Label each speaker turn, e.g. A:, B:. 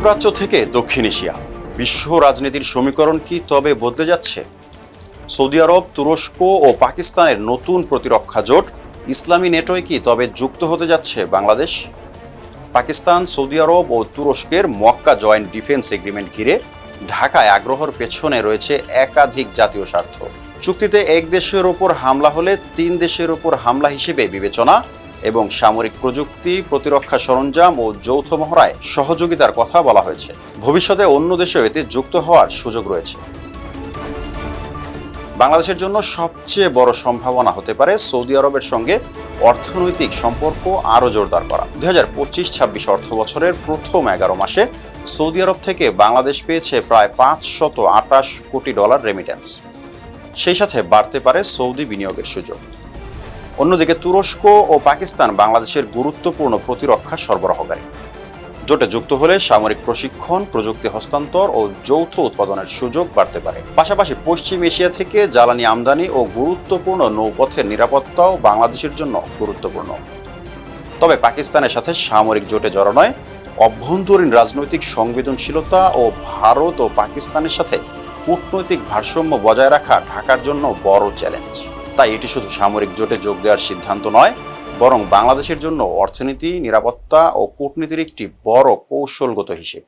A: মধ্যপ্রাচ্য থেকে দক্ষিণ এশিয়া, বিশ্ব রাজনীতির সমীকরণ কি তবে বদলে যাচ্ছে? সৌদি আরব, তুরস্ক ও পাকিস্তানের নতুন প্রতিরক্ষা জোট ইসলামী নেটোয় কি তবে যুক্ত হতে যাচ্ছে বাংলাদেশ? পাকিস্তান, সৌদি আরব ও তুরস্কের মক্কা জয়েন্ট ডিফেন্স এগ্রিমেন্ট ঘিরে ঢাকায় আগ্রহের পেছনে রয়েছে একাধিক জাতীয় স্বার্থ। চুক্তিতে এক দেশের ওপর হামলা হলে ৩ দেশের ওপর হামলা হিসেবে বিবেচনা এবং সামরিক প্রযুক্তি, প্রতিরক্ষা সরঞ্জাম ও যৌথ মহড়ায় সহযোগিতার কথা বলা হয়েছে। ভবিষ্যতে অন্য দেশেও এতে যুক্ত হওয়ার সুযোগ রয়েছে। বাংলাদেশের জন্য সবচেয়ে বড় সম্ভাবনা হতে পারে সৌদি আরবের সঙ্গে অর্থনৈতিক সম্পর্ক আরও জোরদার করা। 2025-26 অর্থ বছরের প্রথম 11 মাসে সৌদি আরব থেকে বাংলাদেশ পেয়েছে প্রায় $528 কোটি রেমিটেন্স। সেই সাথে বাড়তে পারে সৌদি বিনিয়োগের সুযোগ। অন্যদিকে তুরস্ক ও পাকিস্তান বাংলাদেশের গুরুত্বপূর্ণ প্রতিরক্ষা সরবরাহকারী। জোটে যুক্ত হলে সামরিক প্রশিক্ষণ, প্রযুক্তি হস্তান্তর ও যৌথ উৎপাদনের সুযোগ বাড়তে পারে। পাশাপাশি পশ্চিম এশিয়া থেকে জ্বালানি আমদানি ও গুরুত্বপূর্ণ নৌপথের নিরাপত্তাও বাংলাদেশের জন্য গুরুত্বপূর্ণ। তবে পাকিস্তানের সাথে সামরিক জোটে জড়ানোয় অভ্যন্তরীণ রাজনৈতিক সংবেদনশীলতা ও ভারত ও পাকিস্তানের সাথে কূটনৈতিক ভারসাম্য বজায় রাখা ঢাকার জন্য বড় চ্যালেঞ্জ। তাই এটি শুধু সামরিক জোটে যোগ দেওয়ার সিদ্ধান্ত নয়, বরং বাংলাদেশের জন্য অর্থনীতি, নিরাপত্তা ও কূটনীতির একটি বড় কৌশলগত হিসেব।